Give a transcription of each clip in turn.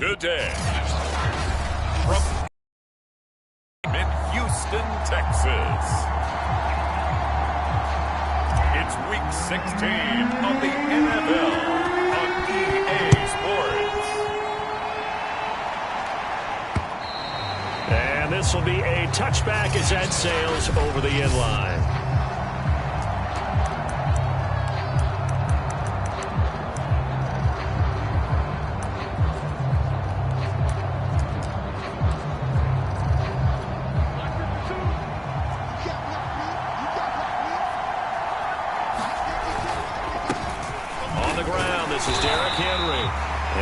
today. From in Houston, Texas, it's Week 16 of the NFL on EA Sports. And this will be a touchback as that sails over the end line. This is Derrick Henry,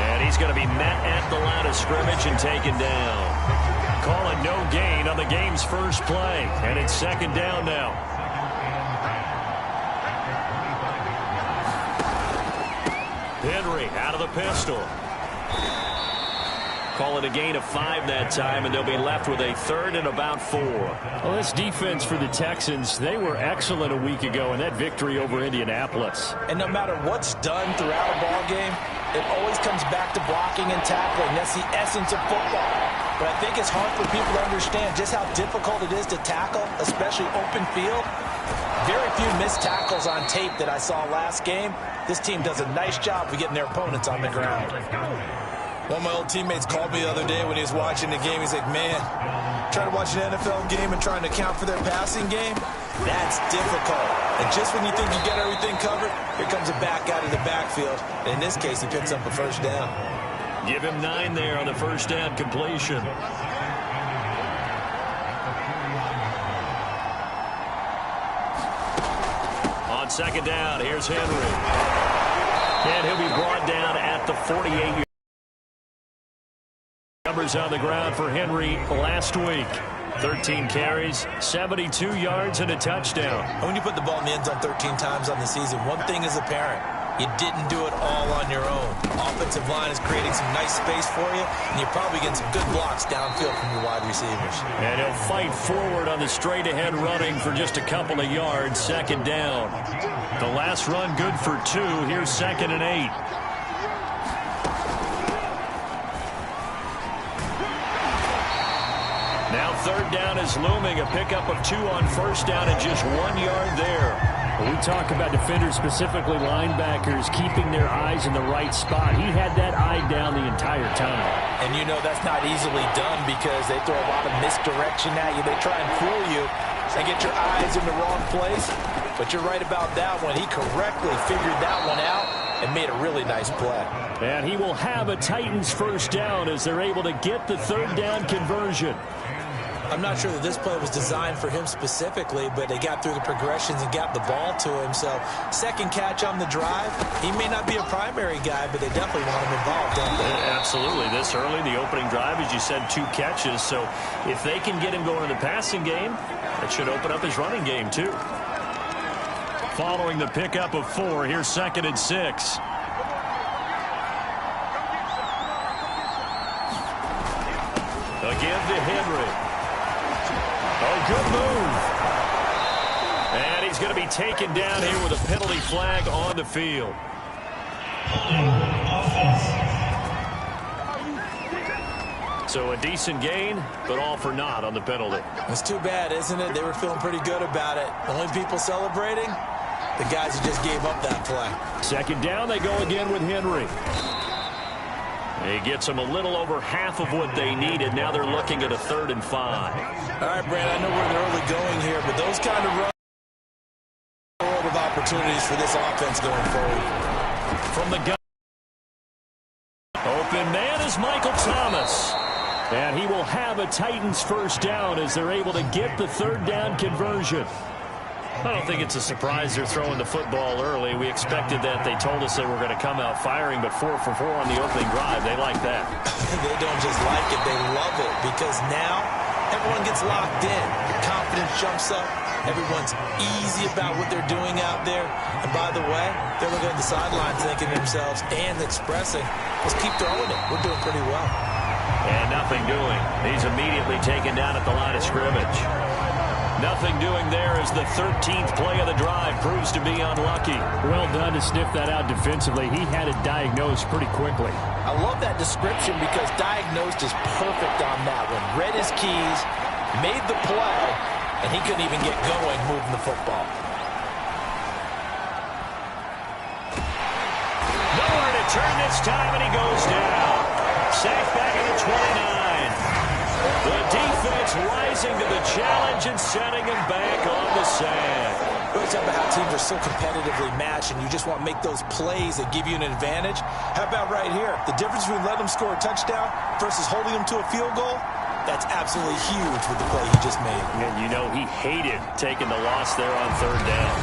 and he's going to be met at the line of scrimmage and taken down. Calling no gain on the game's first play, and it's second down now. Henry out of the pistol. Calling a gain of 5 that time, and they'll be left with a third and about 4. Well, this defense for the Texans, they were excellent a week ago in that victory over Indianapolis. And no matter what's done throughout a ball game, it always comes back to blocking and tackling. That's the essence of football. But I think it's hard for people to understand just how difficult it is to tackle, especially open field. Very few missed tackles on tape that I saw last game. This team does a nice job of getting their opponents on the ground. One of my old teammates called me the other day when he was watching the game. He's like, man, trying to watch an NFL game and trying to account for their passing game, that's difficult. And just when you think you get everything covered, here comes a back out of the backfield. And in this case, he picks up a first down. Give him 9 there on the first down completion. On second down, here's Henry. And he'll be brought down at the 48-yard. Numbers on the ground for Henry last week. 13 carries, 72 yards, and a touchdown. When you put the ball in the end zone 13 times on the season, one thing is apparent. You didn't do it all on your own. Offensive line is creating some nice space for you, and you're probably getting some good blocks downfield from your wide receivers. And he'll fight forward on the straight-ahead running for just a couple of yards, second down. The last run good for 2. Here's second and 8. Now third down is looming. A pickup of 2 on first down and just 1 yard there. We talk about defenders, specifically linebackers, keeping their eyes in the right spot. He had that eye down the entire time. And you know that's not easily done because they throw a lot of misdirection at you. They try and fool you and get your eyes in the wrong place. But you're right about that one. He correctly figured that one out and made a really nice play. And he will have a Titans first down as they're able to get the third down conversion. I'm not sure that this play was designed for him specifically, but they got through the progressions and got the ball to him. So second catch on the drive. He may not be a primary guy, but they definitely want him involved, don't they? Absolutely. This early, the opening drive, as you said, 2 catches. So if they can get him going in the passing game, that should open up his running game too. Following the pickup of 4, here's second and 6. Again to Henry. Oh, good move. And he's going to be taken down here with a penalty flag on the field. So a decent gain, but all for naught on the penalty. It's too bad, isn't it? They were feeling pretty good about it. The only people celebrating, the guys who just gave up that play. Second down, they go again with Henry. He gets them a little over half of what they needed. Now they're looking at a 3rd and 5. All right, Brad, I know we're in the early going here, but those kind of runs are a world of opportunities for this offense going forward. From the gun. Open man is Michael Thomas. And he will have a Titans first down as they're able to get the third down conversion. I don't think it's a surprise they're throwing the football early. We expected that. They told us they were going to come out firing, but 4 for 4 on the opening drive. They like that. They don't just like it. They love it because now everyone gets locked in. The confidence jumps up. Everyone's easy about what they're doing out there. And by the way, they're looking at the sidelines thinking to themselves and expressing, let's keep throwing it. We're doing pretty well. And nothing doing. He's immediately taken down at the line of scrimmage. Nothing doing there as the 13th play of the drive proves to be unlucky. Well done to sniff that out defensively. He had it diagnosed pretty quickly. I love that description because diagnosed is perfect on that one. Read his keys, made the play, and he couldn't even get going moving the football. Nowhere to turn this time, and he goes down. Sacked back at the 29. The defense rising to the challenge and setting him back on the sand. We always talk about how teams are so competitively matched, and you just want to make those plays that give you an advantage. How about right here? The difference between letting them score a touchdown versus holding them to a field goal, that's absolutely huge with the play he just made. And you know he hated taking the loss there on third down.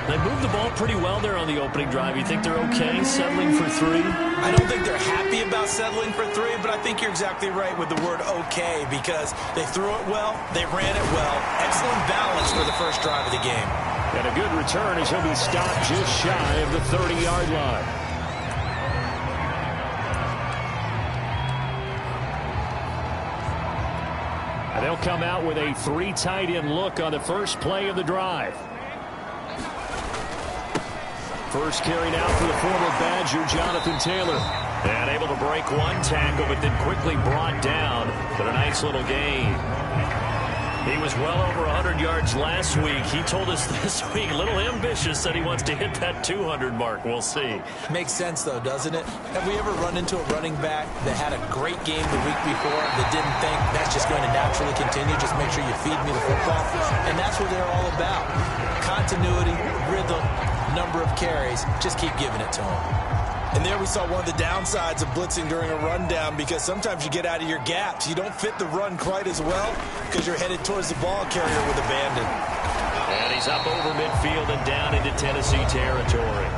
They moved the ball pretty well there on the opening drive. You think they're okay settling for 3? I don't think they're happy about settling for 3, but I think you're exactly right with the word okay because they threw it well, they ran it well. Excellent balance for the first drive of the game. And a good return as he'll be stopped just shy of the 30-yard line. And they'll come out with a 3 tight end look on the first play of the drive. First carry now for the former Badger, Jonathan Taylor. And able to break one tackle, but then quickly brought down. But a nice little gain. He was well over 100 yards last week. He told us this week, a little ambitious, said he wants to hit that 200 mark. We'll see. Makes sense, though, doesn't it? Have we ever run into a running back that had a great game the week before that didn't think that's just going to naturally continue? Just make sure you feed me the football. And that's what they're all about. Continuity, rhythm, number of carries. Just keep giving it to him. And there we saw one of the downsides of blitzing during a rundown because sometimes you get out of your gaps. You don't fit the run quite as well because you're headed towards the ball carrier with abandon. And he's up over midfield and down into Tennessee territory.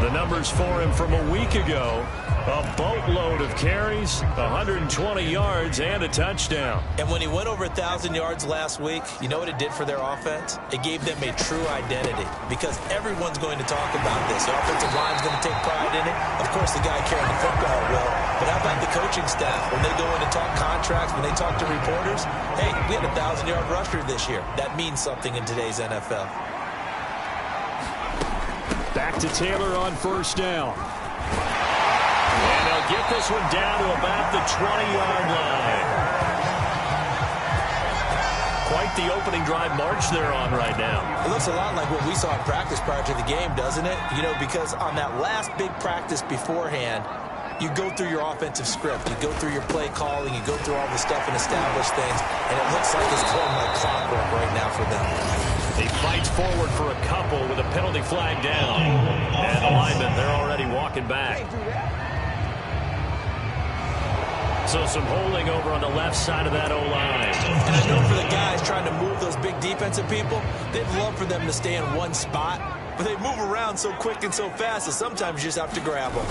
The numbers for him from a week ago, a boatload of carries, 120 yards, and a touchdown. And when he went over 1,000 yards last week, you know what it did for their offense? It gave them a true identity because everyone's going to talk about this. The offensive line's going to take pride in it. Of course, the guy carrying the football will. But how about the coaching staff? When they go in and talk contracts, when they talk to reporters, hey, we had a 1,000-yard rusher this year. That means something in today's NFL. Back to Taylor on first down. And they'll get this one down to about the 20-yard line. Quite the opening drive march they're on right now. It looks a lot like what we saw in practice prior to the game, doesn't it? You know, because on that last big practice beforehand, you go through your offensive script. You go through your play calling. You go through all the stuff and establish things. And it looks like it's going like clockwork right now for them. He fights forward for a couple with a penalty flag down. And the linemen, they're already walking back. So some holding over on the left side of that O-line. And I know for the guys trying to move those big defensive people, they'd love for them to stay in one spot. But they move around so quick and so fast that sometimes you just have to grab them.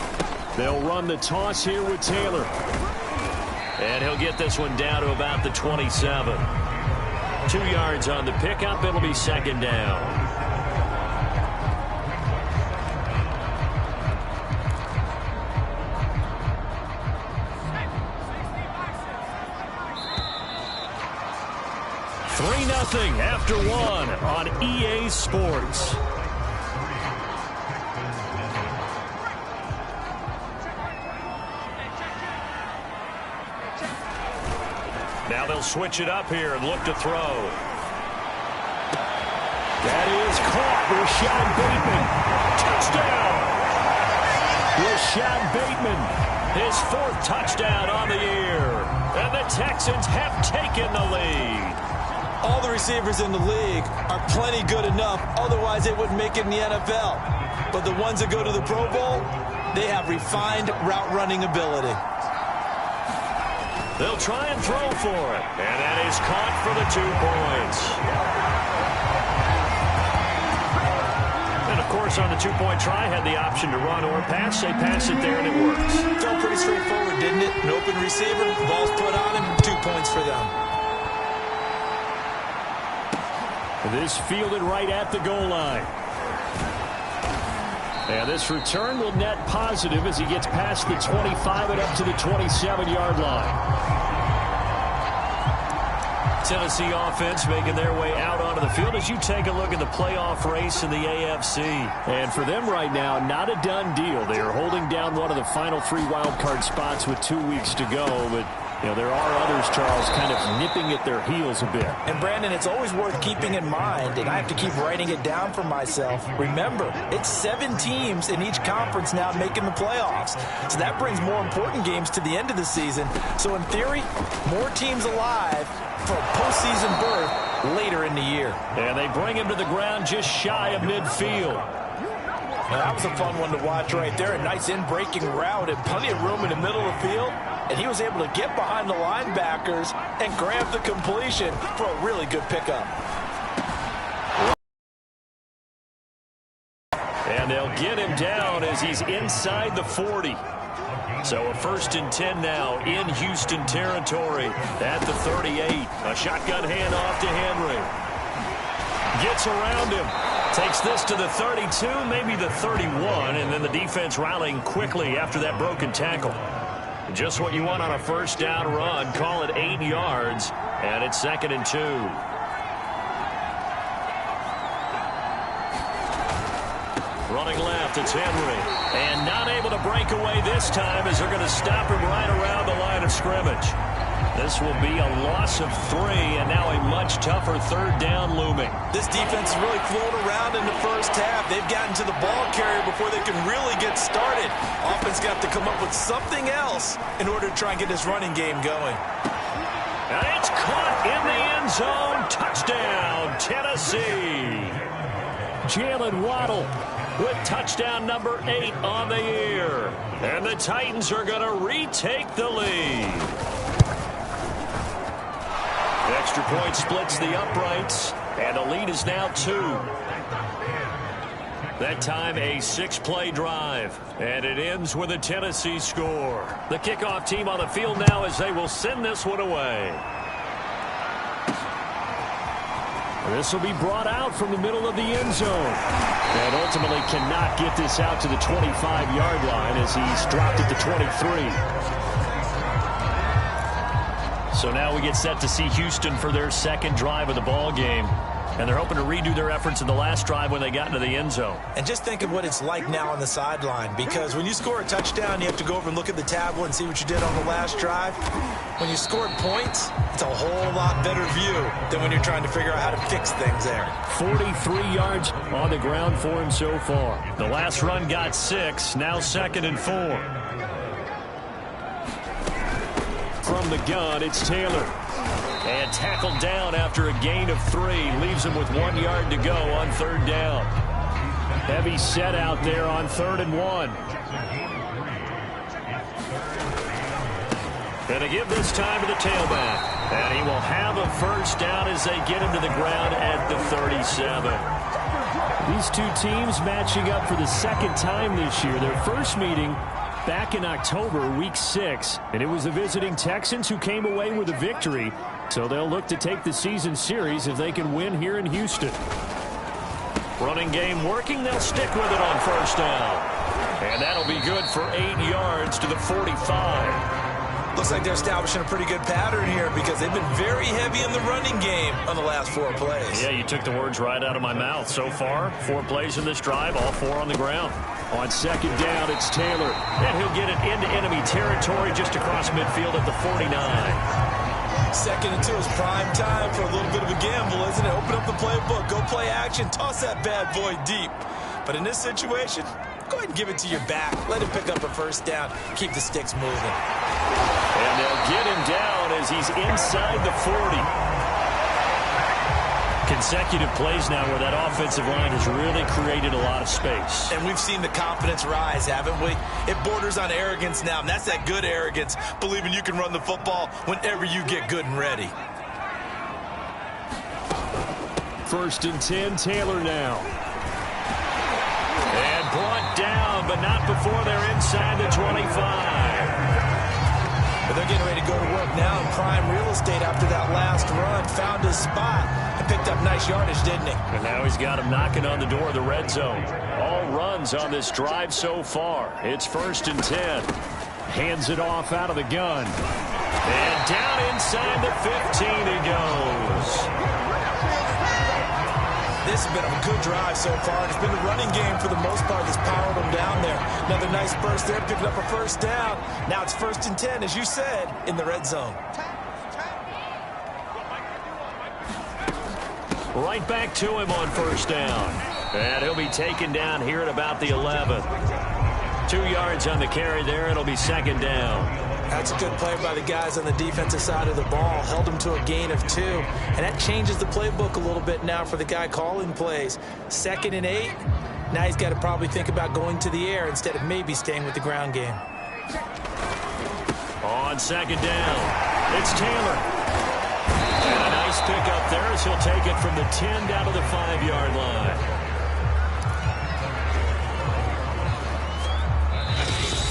They'll run the toss here with Taylor. And he'll get this one down to about the 27. 2 yards on the pickup. It'll be second down. Nothing after one on EA Sports. Now they'll switch it up here and look to throw. That is caught. Rashad Bateman. Touchdown. Rashad Bateman, his 4th touchdown on the year. And the Texans have taken the lead. All the receivers in the league are plenty good enough. Otherwise, they wouldn't make it in the NFL. But the ones that go to the Pro Bowl, they have refined route running ability. They'll try and throw for it. And that is caught for the 2 points. And, of course, on the 2-point try, had the option to run or pass. They pass it there, and it works. Felt pretty straightforward, didn't it? An open receiver, ball's put on him, 2 points for them. This fielded right at the goal line. And this return will net positive as he gets past the 25 and up to the 27-yard line. Tennessee offense making their way out onto the field as you take a look at the playoff race in the AFC. And for them right now, not a done deal. They are holding down one of the final 3 wild card spots with 2 weeks to go. But, you know, there are others, Charles, kind of nipping at their heels a bit. And, Brandon, it's always worth keeping in mind, and I have to keep writing it down for myself. Remember, it's 7 teams in each conference now making the playoffs. So that brings more important games to the end of the season. So, in theory, more teams alive for a postseason berth later in the year. And they bring him to the ground just shy of midfield. Now, that was a fun one to watch right there. A nice in-breaking route and plenty of room in the middle of the field. And he was able to get behind the linebackers and grab the completion for a really good pickup. And they'll get him down as he's inside the 40. So a 1st and 10 now in Houston territory at the 38. A shotgun handoff to Henry. Gets around him. Takes this to the 32, maybe the 31, and then the defense rallying quickly after that broken tackle. Just what you want on a 1st down run. Call it 8 yards, and it's 2nd and 2. Running left, it's Henry. And not able to break away this time as they're going to stop him right around the line of scrimmage. This will be a loss of 3, and now a much tougher 3rd down looming. This defense has really flown around in the first half. They've gotten to the ball carrier before they can really get started. Offense got to come up with something else in order to try and get this running game going. And it's caught in the end zone. Touchdown, Tennessee. Jalen Waddle with touchdown number 8 on the year. And the Titans are going to retake the lead. The extra point splits the uprights, and the lead is now 2. That time a 6-play drive, and it ends with a Tennessee score. The kickoff team on the field now as they will send this one away. This will be brought out from the middle of the end zone. And ultimately cannot get this out to the 25-yard line as he's dropped at the 23. So now we get set to see Houston for their 2nd drive of the ball game. And they're hoping to redo their efforts in the last drive when they got into the end zone. And just think of what it's like now on the sideline, because when you score a touchdown, you have to go over and look at the tablet and see what you did on the last drive. When you scored points, it's a whole lot better view than when you're trying to figure out how to fix things there. 43 yards on the ground for him so far. The last run got 6, now 2nd and 4. From the gun, it's Taylor. And tackled down after a gain of 3. Leaves him with 1 yard to go on 3rd down. Heavy set out there on 3rd and 1. And to give this time to the tailback. And he will have a 1st down as they get him to the ground at the 37. These 2 teams matching up for the 2nd time this year. Their first meeting back in October, week 6. And it was the visiting Texans who came away with a victory. So they'll look to take the season series if they can win here in Houston. Running game working. They'll stick with it on 1st down. And that'll be good for 8 yards to the 45. Looks like they're establishing a pretty good pattern here because they've been very heavy in the running game on the last 4 plays. Yeah, you took the words right out of my mouth. So far, 4 plays in this drive, all 4 on the ground. On 2nd down, it's Taylor. And he'll get it into enemy territory just across midfield at the 49. 2nd and 2 is prime time for a little bit of a gamble, isn't it? Open up the playbook, go play action, toss that bad boy deep. But in this situation, go ahead and give it to your back. Let him pick up a 1st down. Keep the sticks moving. And they'll get him down as he's inside the 40. Consecutive plays now where that offensive line has really created a lot of space. And we've seen the confidence rise, haven't we? It borders on arrogance now, and that's that good arrogance, believing you can run the football whenever you get good and ready. 1st and 10, Taylor now. And brought down, but not before they're inside the 25. But they're getting ready to go to work now in prime real estate after that last run. Found his spot and picked up nice yardage, didn't he? And now he's got him knocking on the door of the red zone. All runs on this drive so far. It's 1st and 10. Hands it off out of the gun. And down inside the 15 he goes. This has been a good drive so far. It's been the running game for the most part that's powered them down there. Another nice burst there, picking up a 1st down. Now it's 1st and 10, as you said, in the red zone. Right back to him on 1st down. And he'll be taken down here at about the 11. 2 yards on the carry there. It'll be 2nd down. That's a good play by the guys on the defensive side of the ball. Held them to a gain of 2. And that changes the playbook a little bit now for the guy calling plays. 2nd and 8. Now he's got to probably think about going to the air instead of maybe staying with the ground game. On 2nd down, it's Taylor. And a nice pickup there as he'll take it from the 10 down to the 5-yard line.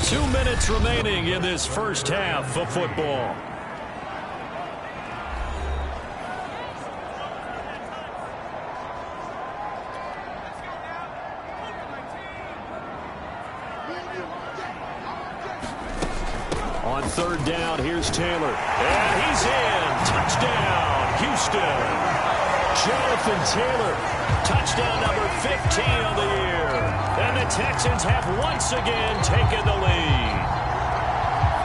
2 minutes remaining in this first half of football. On 3rd down, here's Taylor. And he's in. Touchdown, Houston. Jonathan Taylor, touchdown number 15 on the year. And the Texans have once again taken the lead.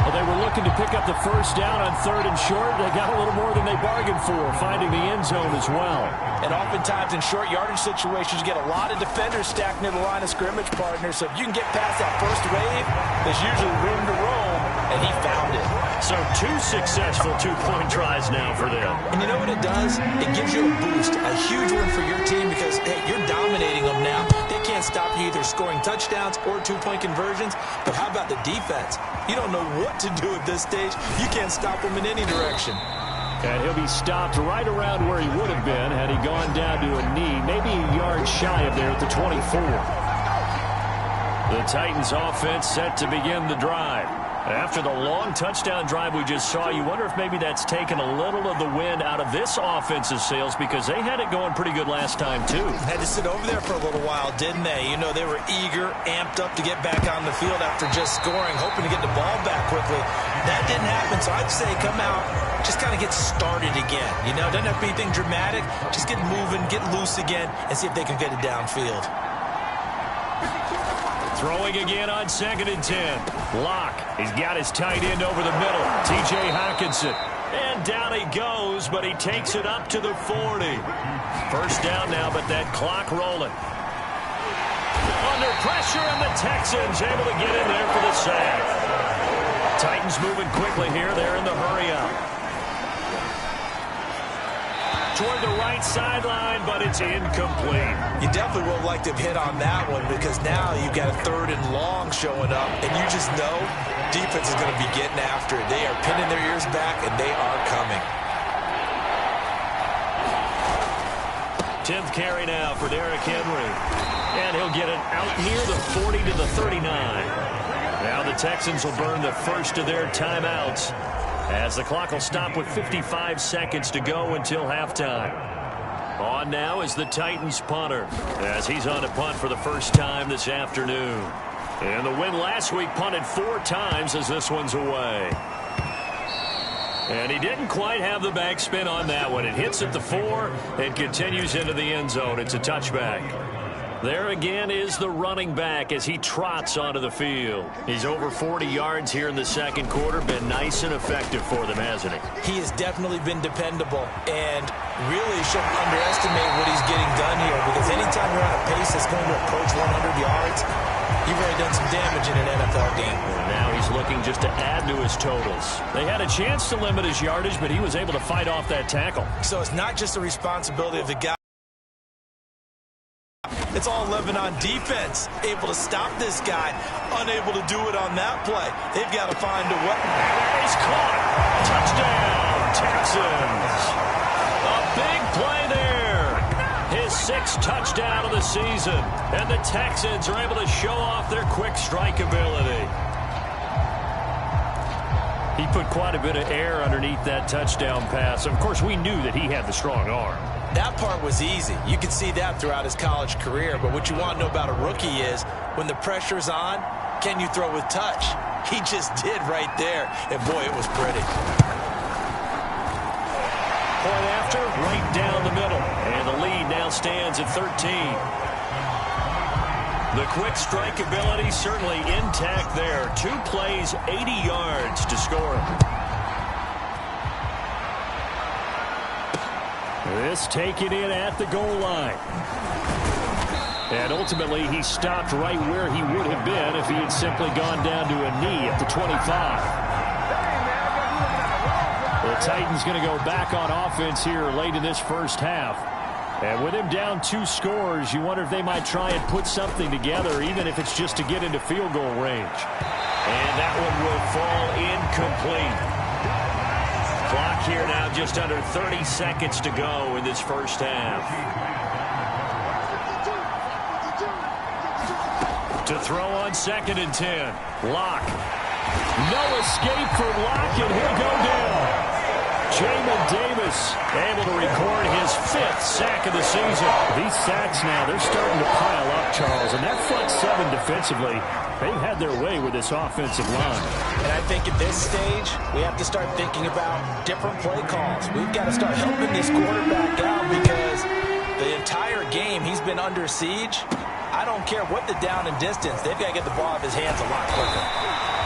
Well, they were looking to pick up the 1st down on 3rd and short. They got a little more than they bargained for, finding the end zone as well. And oftentimes in short yardage situations, you get a lot of defenders stacked near the line of scrimmage, partner. So if you can get past that first wave, there's usually room to roam, and he found it. So 2 successful 2-point tries now for them. And you know what it does? It gives you a boost, a huge one for your team because, hey, you're dominating them now. They can't stop you either scoring touchdowns or 2-point conversions. But how about the defense? You don't know what to do at this stage. You can't stop them in any direction. And he'll be stopped right around where he would have been had he gone down to a knee, maybe a yard shy of there at the 24. The Titans offense set to begin the drive. After the long touchdown drive we just saw, you wonder if maybe that's taken a little of the wind out of this offensive sails because they had it going pretty good last time, too. Had to sit over there for a little while, didn't they? You know, they were eager, amped up to get back on the field after just scoring, hoping to get the ball back quickly. That didn't happen, so I'd say come out, just kind of get started again. You know, doesn't have to be anything dramatic. Just get moving, get loose again, and see if they can get it downfield. Throwing again on 2nd and 10. Locke, he's got his tight end over the middle. T.J. Hockenson. And down he goes, but he takes it up to the 40. 1st down now, but that clock rolling. Under pressure, and the Texans able to get in there for the sack. Titans moving quickly here. They're in the hurry-up. Toward the right sideline, but it's incomplete. You definitely would like to have hit on that one because now you've got a 3rd and long showing up, and you just know defense is going to be getting after it. They are pinning their ears back, and they are coming. 10th carry now for Derrick Henry. And he'll get it out near the 40 to the 39. Now the Texans will burn the first of their timeouts, as the clock will stop with 55 seconds to go until halftime. On now is the Titans punter, as he's on to punt for the first time this afternoon. And the win last week punted 4 times as this one's away. And he didn't quite have the backspin on that one. It hits at the 4 and continues into the end zone. It's a touchback. There again is the running back as he trots onto the field. He's over 40 yards here in the second quarter. Been nice and effective for them, hasn't he? He has definitely been dependable and really shouldn't underestimate what he's getting done here because anytime you're on a pace that's going to approach 100 yards, you've already done some damage in an NFL game. And now he's looking just to add to his totals. They had a chance to limit his yardage, but he was able to fight off that tackle. So it's not just the responsibility of the guy. It's all living on defense. Able to stop this guy. Unable to do it on that play. They've got to find a way. He's caught. Touchdown, Texans. A big play there. His 6th touchdown of the season. And the Texans are able to show off their quick strike ability. He put quite a bit of air underneath that touchdown pass. Of course, we knew that he had the strong arm. That part was easy. You could see that throughout his college career. But what you want to know about a rookie is when the pressure's on, can you throw with touch? He just did right there. And, boy, it was pretty. Point after, right down the middle. And the lead now stands at 13. The quick strike ability certainly intact there. 2 plays, 80 yards to score. This taken in at the goal line. And ultimately, he stopped right where he would have been if he had simply gone down to a knee at the 25. The Titans going to go back on offense here late in this first half. And with him down 2 scores, you wonder if they might try and put something together, even if it's just to get into field goal range. And that one will fall incomplete. Clock here now just under 30 seconds to go in this first half. To throw on 2nd and 10. Locke. No escape from Locke, and he'll go down. Jamin Davis able to record his 5th sack of the season. These sacks now, they're starting to pile up, Charles. And that front 7 defensively, they've had their way with this offensive line. And I think at this stage, we have to start thinking about different play calls. We've got to start helping this quarterback out because the entire game he's been under siege. I don't care what the down and distance. They've got to get the ball out of his hands a lot quicker.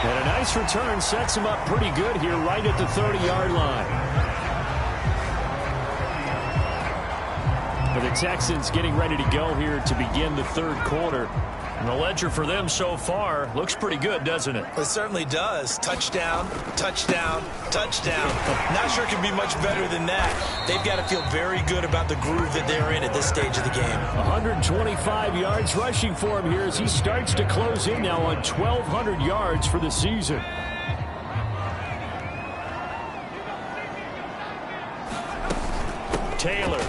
And a nice return sets him up pretty good here right at the 30-yard line. For the Texans getting ready to go here to begin the 3rd quarter. And the ledger for them so far looks pretty good, doesn't it? It certainly does. Touchdown, touchdown, touchdown. Not sure it can be much better than that. They've got to feel very good about the groove that they're in at this stage of the game. 125 yards rushing for him here as he starts to close in now on 1,200 yards for the season. Taylor.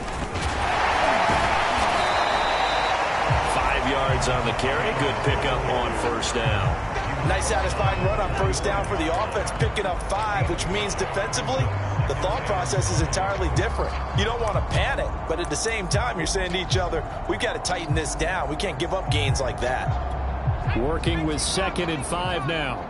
5 yards on the carry. Good pickup on 1st down. Nice satisfying run on 1st down for the offense, picking up 5, which means defensively, the thought process is entirely different. You don't want to panic, but at the same time, you're saying to each other, we've got to tighten this down. We can't give up gains like that. Working with 2nd and 5 now.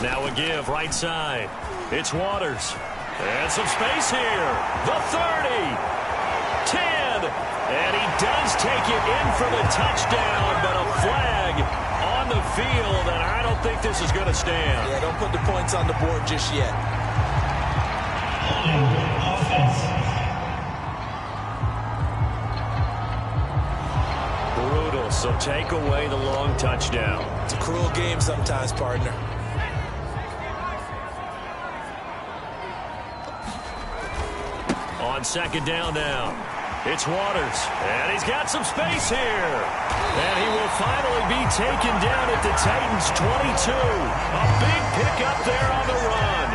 Now a give right side. It's Waters. And some space here. The 30. 10, and he does take it in for the touchdown, but a flag on the field, and I don't think this is going to stand. Yeah, don't put the points on the board just yet. Brutal, so take away the long touchdown. It's a cruel game sometimes, partner. On 2nd down now. It's Waters, and he's got some space here. And he will finally be taken down at the Titans' 22. A big pickup there on the run.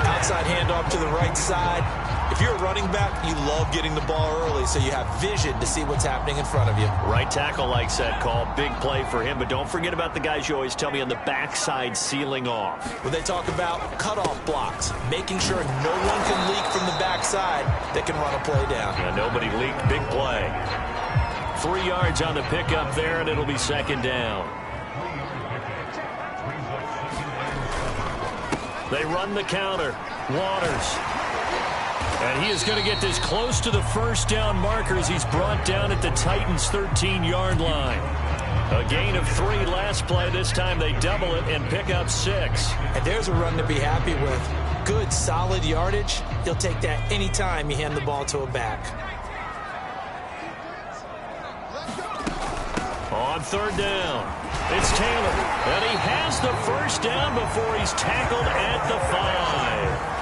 Outside handoff to the right side. If you're a running back, you love getting the ball early so you have vision to see what's happening in front of you. Right tackle likes that call. Big play for him, but don't forget about the guys you always tell me on the backside sealing off. When they talk about cutoff blocks, making sure no one can leak from the backside that can run a play down. Yeah, nobody leaked. Big play. 3 yards on the pickup there, and it'll be 2nd down. They run the counter. Waters. And he is going to get this close to the 1st down marker as he's brought down at the Titans' 13-yard line. A gain of 3 last play. This time they double it and pick up 6. And there's a run to be happy with. Good, solid yardage. He'll take that anytime you hand the ball to a back. On 3rd down, it's Taylor. And he has the 1st down before he's tackled at the 5.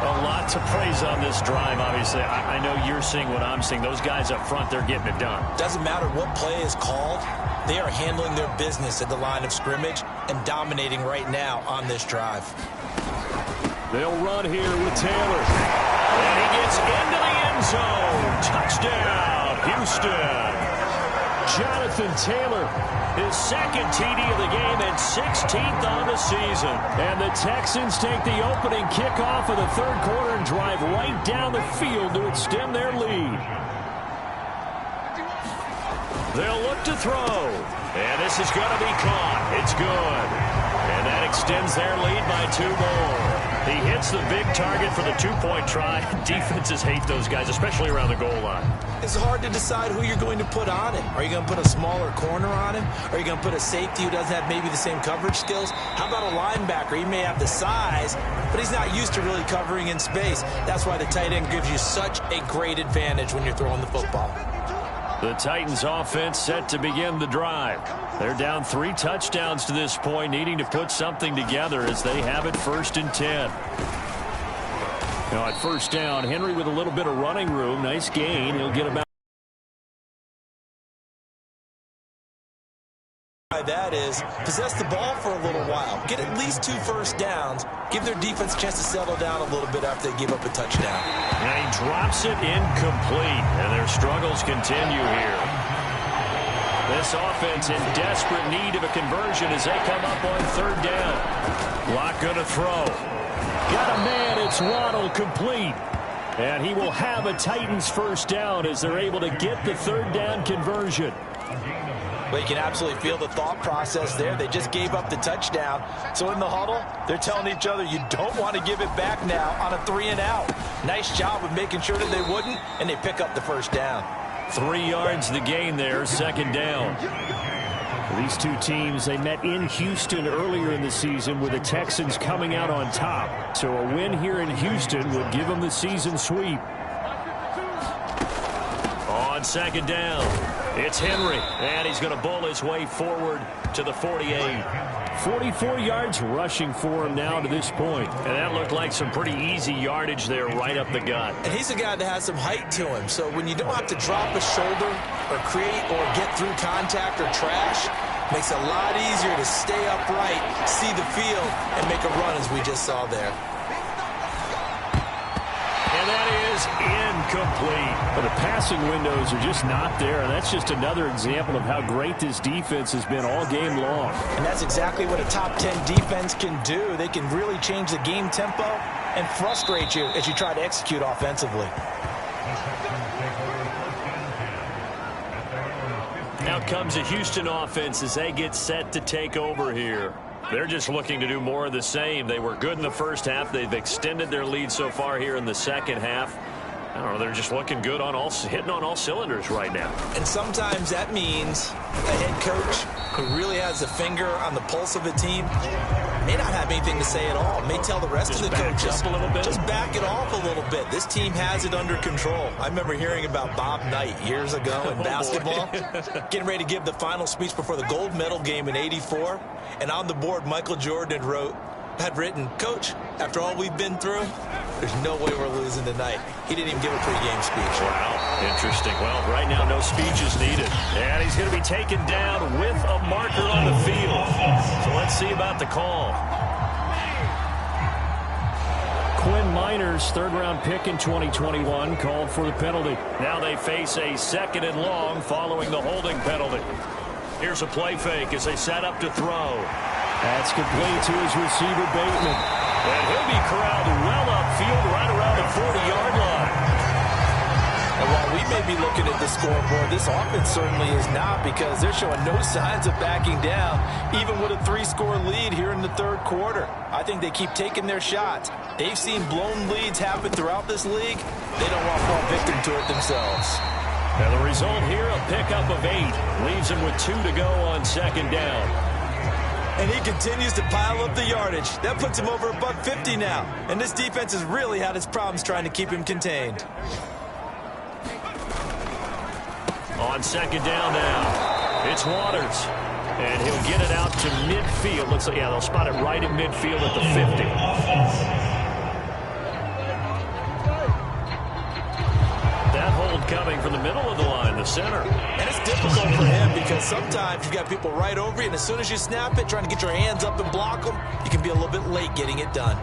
A lot to praise on this drive, obviously. I know you're seeing what I'm seeing. Those guys up front, they're getting it done. Doesn't matter what play is called. They are handling their business at the line of scrimmage and dominating right now on this drive. They'll run here with Taylor. And he gets into the end zone. Touchdown, Houston. Jonathan Taylor, his second TD of the game and 16th on the season. And the Texans take the opening kickoff of the third quarter and drive right down the field to extend their lead. They'll look to throw. And this is going to be caught. It's good. And that extends their lead by 2 more. He hits the big target for the 2-point try. Defenses hate those guys, especially around the goal line. It's hard to decide who you're going to put on him. Are you going to put a smaller corner on him? Are you going to put a safety who doesn't have maybe the same coverage skills? How about a linebacker? He may have the size, but he's not used to really covering in space. That's why the tight end gives you such a great advantage when you're throwing the football. The Titans offense set to begin the drive. They're down 3 touchdowns to this point, needing to put something together as they have it 1st and 10. Now at first down, Henry with a little bit of running room. Nice gain. He'll get about. That is, possess the ball for a little while. Get at least 2 first downs. Give their defense a chance to settle down a little bit after they give up a touchdown. And he drops it incomplete. And their struggles continue here. This offense in desperate need of a conversion as they come up on 3rd down. Lock going to throw. Got a man. It's Waddle, complete. And he will have a Titans first down as they're able to get the 3rd down conversion. But you can absolutely feel the thought process there. They just gave up the touchdown. So in the huddle, they're telling each other, you don't want to give it back now on a 3-and-out. Nice job of making sure that they wouldn't, and they pick up the first down. 3 yards the gain there, 2nd down. These two teams, they met in Houston earlier in the season with the Texans coming out on top. So a win here in Houston would give them the season sweep. On 2nd down, it's Henry, and he's going to bull his way forward to the 48. 44 yards rushing for him now to this point. And that looked like some pretty easy yardage there right up the gut. And he's a guy that has some height to him. So when you don't have to drop a shoulder or create or get through contact or trash, makes it a lot easier to stay upright, see the field, and make a run as we just saw there. And that is incomplete. But the passing windows are just not there, and that's just another example of how great this defense has been all game long. And that's exactly what a top 10 defense can do. They can really change the game tempo and frustrate you as you try to execute offensively. Now comes a Houston offense as they get set to take over here. They're just looking to do more of the same. They were good in the first half. They've extended their lead so far here in the second half. I don't know, they're just looking good on hitting on all cylinders right now. And sometimes that means a head coach who really has a finger on the pulse of a team may not have anything to say at all. May tell the rest of the coaches, a little bit. Just back it off a little bit. This team has it under control. I remember hearing about Bob Knight years ago in basketball, getting ready to give the final speech before the gold medal game in '84. And on the board, Michael Jordan had written, "Coach, after all we've been through, there's no way we're losing tonight." He didn't even give a pregame speech. Wow, interesting. Well, right now, no speech is needed. And he's going to be taken down with a marker on the field. So let's see about the call. Quinn Miners, 3rd-round pick in 2021, called for the penalty. Now they face a 2nd and long following the holding penalty. Here's a play fake as they set up to throw. That's complete to his receiver, Bateman. And he'll be corralled well upfield right around the 40-yard line. And while we may be looking at the scoreboard, this offense certainly is not, because they're showing no signs of backing down, even with a 3-score lead here in the 3rd quarter. I think they keep taking their shots. They've seen blown leads happen throughout this league. They don't want to fall victim to it themselves. And the result here, a pickup of 8. Leaves him with 2 to go on 2nd down. And he continues to pile up the yardage. That puts him over $150 now. And this defense has really had its problems trying to keep him contained. On 2nd down now, it's Waters. And he'll get it out to midfield. Looks like, yeah, they'll spot it right in midfield at the 50. That hold coming from the middle of the line, the center. And it's difficult for him because sometimes you've got people right over you, and as soon as you snap it, trying to get your hands up and block them, you can be a little bit late getting it done.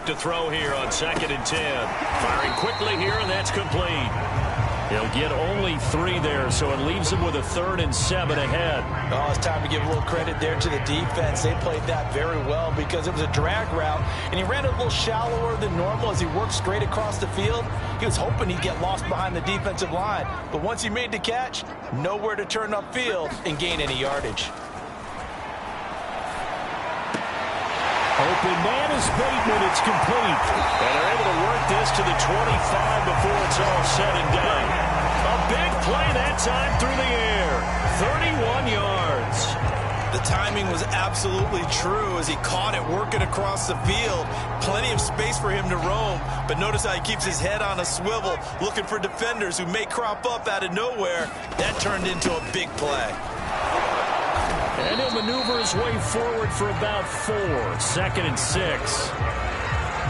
to throw here on 2nd and 10. Firing quickly here, and that's complete. He'll get only 3 there, so it leaves him with a 3rd and 7 ahead. Oh, it's time to give a little credit there to the defense. They played that very well because it was a drag route, and he ran a little shallower than normal as he worked straight across the field. He was hoping he'd get lost behind the defensive line, but once he made the catch, nowhere to turn upfield and gain any yardage. Open man is Bateman. It's complete. And they're able to work this to the 25 before it's all said and done. A big play that time through the air. 31 yards. The timing was absolutely true as he caught it working across the field. Plenty of space for him to roam, but notice how he keeps his head on a swivel, looking for defenders who may crop up out of nowhere. That turned into a big play. And he'll maneuver his way forward for about 4. 2nd and 6.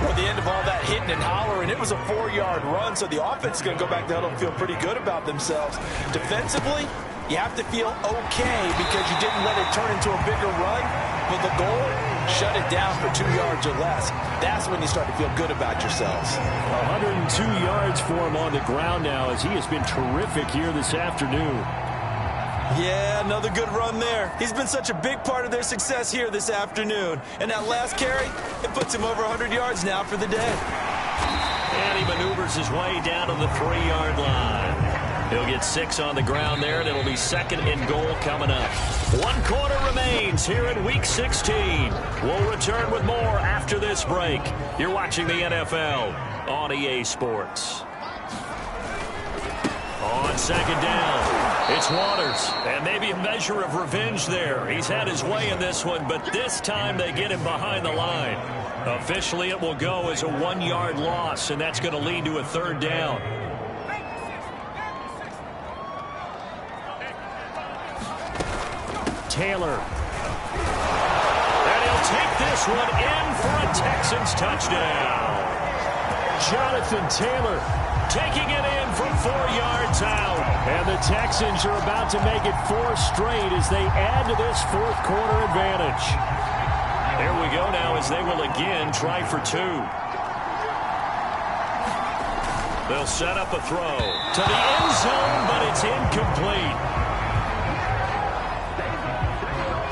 Well, the end of all that hitting and hollering, it was a 4-yard run, so the offense is going to go back to huddle and feel pretty good about themselves. Defensively, you have to feel okay because you didn't let it turn into a bigger run, but the goal, shut it down for 2 yards or less. That's when you start to feel good about yourselves. 102 yards for him on the ground now as he has been terrific here this afternoon. Yeah, another good run there. He's been such a big part of their success here this afternoon. And that last carry, it puts him over 100 yards now for the day. And he maneuvers his way down to the 3-yard line. He'll get 6 on the ground there, and it'll be 2nd and goal coming up. 1 quarter remains here in Week 16. We'll return with more after this break. You're watching the NFL on EA Sports. On 2nd down, it's Waters, and maybe a measure of revenge there. He's had his way in this one, but this time they get him behind the line. Officially, it will go as a 1-yard loss, and that's going to lead to a 3rd down. Taylor. And he'll take this one in for a Texans touchdown. Jonathan Taylor taking it in from 4 yards out. And the Texans are about to make it 4 straight as they add to this 4th quarter advantage. There we go now as they will again try for 2. They'll set up a throw to the end zone, but it's incomplete.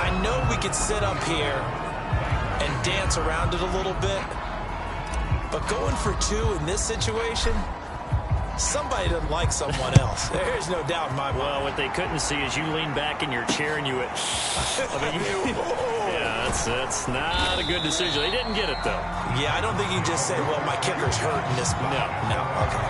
I know we could sit up here and dance around it a little bit, but going for 2 in this situation, somebody doesn't like someone else. There's no doubt in my mind. Well, what they couldn't see is you lean back in your chair and you went, yeah, that's not a good decision. They didn't get it, though. Yeah, I don't think you can just say, well, my kicker's hurt in this spot. No, okay.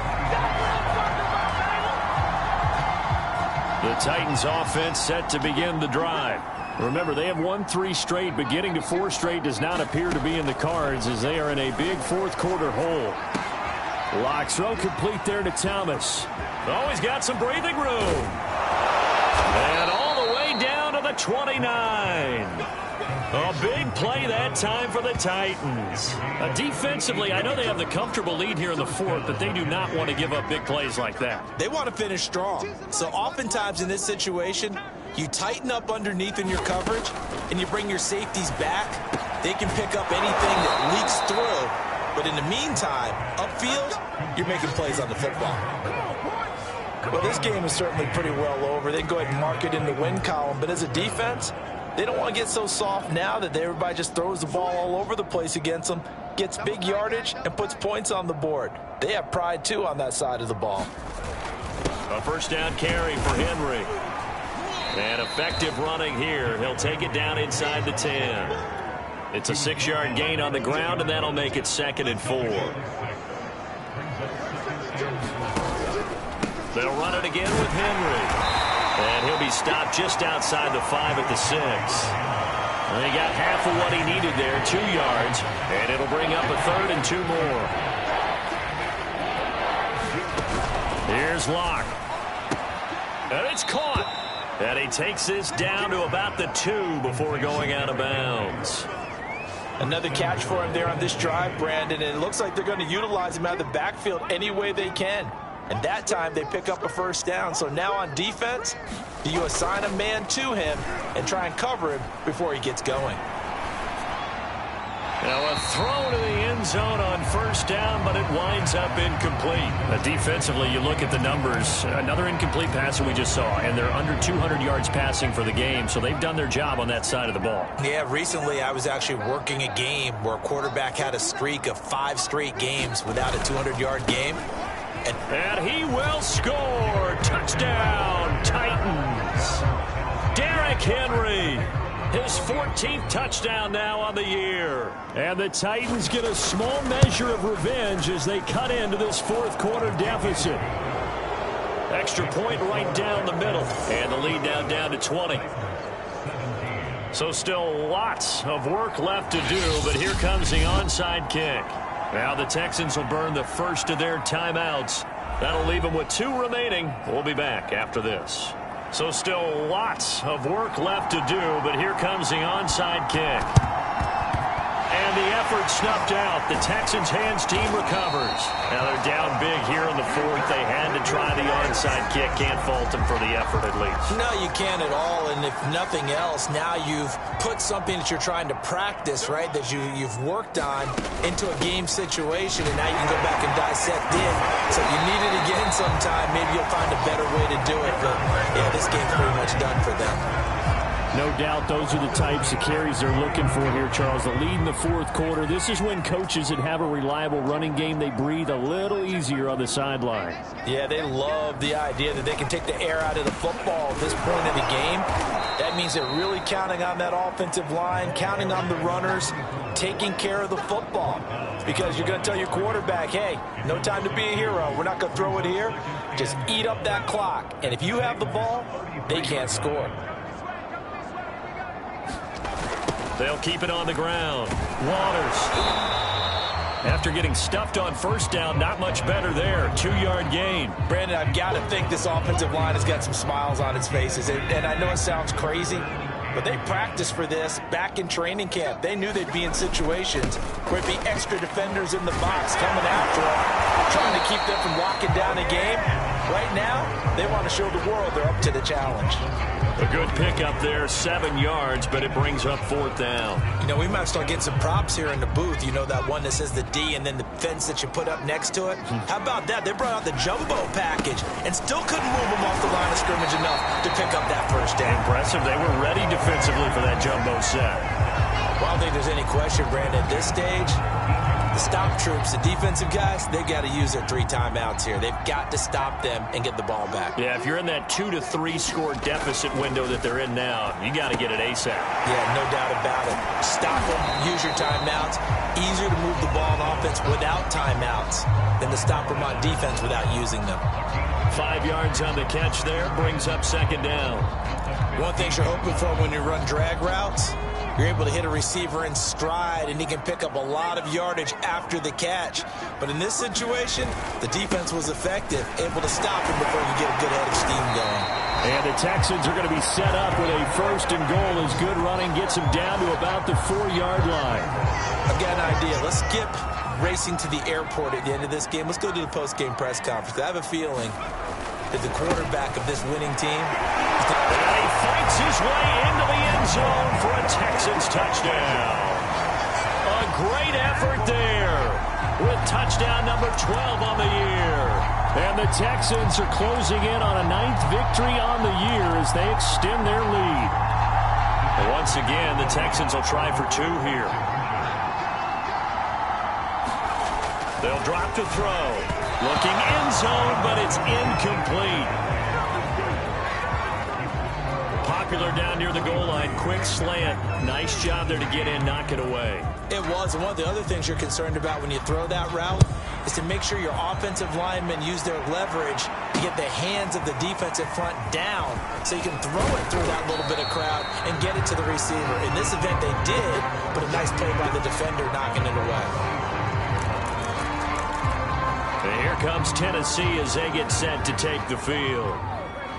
The Titans offense set to begin the drive. Remember, they have won 3 straight, but getting to 4 straight does not appear to be in the cards as they are in a big 4th quarter hole. Lock throw complete there to Thomas. Oh, he's got some breathing room. And all the way down to the 29. A big play that time for the Titans. Defensively, I know they have the comfortable lead here in the 4th, but they do not want to give up big plays like that. They want to finish strong. So oftentimes in this situation, you tighten up underneath in your coverage, and you bring your safeties back. They can pick up anything that leaks through. But in the meantime, upfield, you're making plays on the football. Well, this game is certainly pretty well over. They can go ahead and mark it in the win column. But as a defense, they don't want to get so soft now that everybody just throws the ball all over the place against them, gets big yardage, and puts points on the board. They have pride, too, on that side of the ball. A 1st down carry for Henry. And effective running here. He'll take it down inside the 10. It's a 6-yard gain on the ground, and that'll make it 2nd and 4. They'll run it again with Henry. And he'll be stopped just outside the 5 at the 6. And he got half of what he needed there, 2 yards. And it'll bring up a 3rd and 2 more. Here's Locke. And it's caught. And he takes this down to about the 2 before going out of bounds. Another catch for him there on this drive, Brandon, and it looks like they're going to utilize him out of the backfield any way they can. And that time they pick up a 1st down. So now on defense, do you assign a man to him and try and cover him before he gets going? Now a throw to the end zone on first down, but it winds up incomplete. Defensively, you look at the numbers. Another incomplete pass that we just saw, and they're under 200 yards passing for the game, so they've done their job on that side of the ball. Yeah, recently I was actually working a game where a quarterback had a streak of 5 straight games without a 200-yard game. And he will score. Touchdown, Titans. Derrick Henry. His 14th touchdown now on the year. And the Titans get a small measure of revenge as they cut into this fourth quarter deficit. Extra point right down the middle. And the lead now down to 20. So still lots of work left to do, but here comes the onside kick. Now the Texans will burn the first of their timeouts. That'll leave them with 2 remaining. We'll be back after this. So still lots of work left to do, but here comes the onside kick. And the effort snuffed out. The Texans' hands team recovers. Now they're down big here in the fourth. They had to try the onside kick. Can't fault them for the effort at least. No, you can't at all. And if nothing else, now you've put something that you're trying to practice, right, that you've worked on into a game situation, and now you can go back and dissect it. So if you need it again sometime, maybe you'll find a better way to do it. But, yeah, this game's pretty much done for them. No doubt those are the types of carries they're looking for here, Charles. The lead in the fourth quarter. This is when coaches that have a reliable running game, they breathe a little easier on the sideline. Yeah, they love the idea that they can take the air out of the football at this point in the game. That means they're really counting on that offensive line, counting on the runners, taking care of the football. Because you're going to tell your quarterback, hey, no time to be a hero. We're not going to throw it here. Just eat up that clock. And if you have the ball, they can't score. They'll keep it on the ground. Waters. After getting stuffed on first down, not much better there. 2-yard gain. Brandon, I've got to think this offensive line has got some smiles on its faces. And I know it sounds crazy, but they practiced for this back in training camp. They knew they'd be in situations where it'd be extra defenders in the box coming after them, trying to keep them from locking down a game. Right now, they want to show the world they're up to the challenge. A good pickup there, 7 yards, but it brings up fourth down. You know, we might start getting some props here in the booth. You know, that one that says the D and then the fence that you put up next to it? How about that? They brought out the jumbo package and still couldn't move them off the line of scrimmage enough to pick up that first down. Impressive. They were ready defensively for that jumbo set. Well, I don't think there's any question, Brandon, at this stage, the stop troops, the defensive guys, they've got to use their 3 timeouts here. They've got to stop them and get the ball back. Yeah, if you're in that 2 to 3 score deficit window that they're in now, you got to get it ASAP. Yeah, no doubt about it. Stop them, use your timeouts. Easier to move the ball on offense without timeouts than to stop them on defense without using them. 5 yards on the catch there, brings up second down. One thing you're hoping for when you run drag routes, you're able to hit a receiver in stride, and he can pick up a lot of yardage after the catch. But in this situation, the defense was effective, able to stop him before you get a good head of steam going. And the Texans are going to be set up with a first and goal as good running gets him down to about the 4-yard line. I've got an idea. Let's skip racing to the airport at the end of this game. Let's go to the post-game press conference. I have a feeling that the quarterback of this winning team is going to... And he fights his way into the end zone for a Texans touchdown. A great effort there with touchdown number 12 on the year. And the Texans are closing in on a 9th victory on the year as they extend their lead. Once again, the Texans will try for 2 here. They'll drop to throw. Looking end zone, but it's incomplete. Popular down near the goal line. Quick slant. Nice job there to get in, knock it away. It was. And one of the other things you're concerned about when you throw that route is to make sure your offensive linemen use their leverage to get the hands of the defensive front down so you can throw it through that little bit of crowd and get it to the receiver. In this event, they did, but a nice play by the defender knocking it away. And here comes Tennessee as they get set to take the field.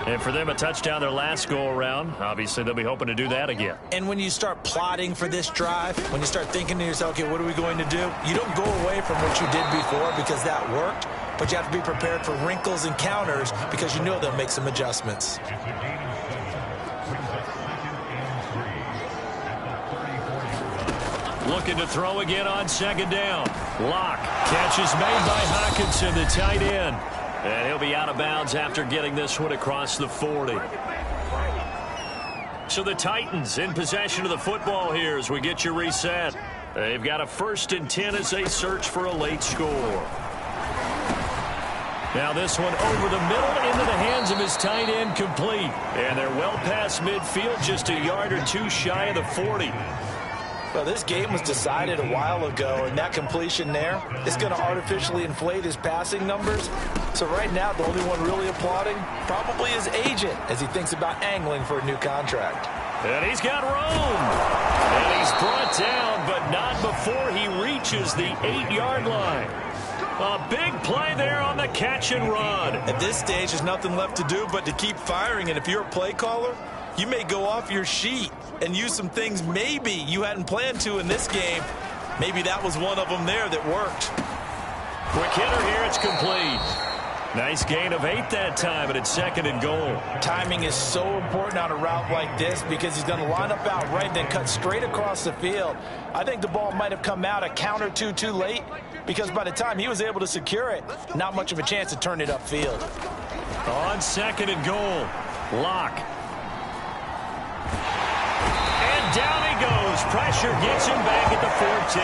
And for them, a touchdown their last go-around. Obviously, they'll be hoping to do that again. And when you start plotting for this drive, when you start thinking to yourself, okay, what are we going to do? You don't go away from what you did before because that worked, but you have to be prepared for wrinkles and counters because you know they'll make some adjustments. Looking to throw again on second down. Locke. Catch is made by Hockenson, the tight end. And he'll be out of bounds after getting this one across the 40. So the Titans in possession of the football here as we get you reset. They've got a 1st and 10 as they search for a late score. Now this one over the middle into the hands of his tight end, complete. And they're well past midfield, just a yard or two shy of the 40. Well, this game was decided a while ago, and that completion there is going to artificially inflate his passing numbers. So right now, the only one really applauding probably his agent as he thinks about angling for a new contract. And he's got room. And he's brought down, but not before he reaches the 8-yard line. A big play there on the catch and run. At this stage, there's nothing left to do but to keep firing, and if you're a play caller, you may go off your sheet and use some things maybe you hadn't planned to in this game. Maybe that was one of them there that worked. Quick hitter here, it's complete. Nice gain of 8 that time, and it's 2nd and goal. Timing is so important on a route like this because he's going to line up out right, then cut straight across the field. I think the ball might have come out a count or two too late because by the time he was able to secure it, not much of a chance to turn it upfield. On 2nd and goal, Locke. Down he goes. Pressure gets him back at the 14.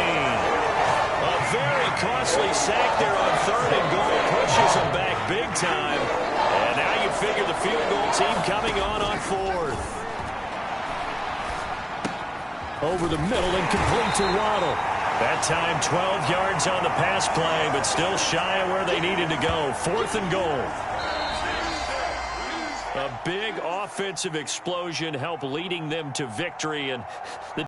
A very costly sack there on 3rd and goal. Pushes him back big time. And now you figure the field goal team coming on 4th. Over the middle and complete to Waddle. That time 12 yards on the pass play, but still shy of where they needed to go. 4th and goal. A big offensive explosion helped leading them to victory, and the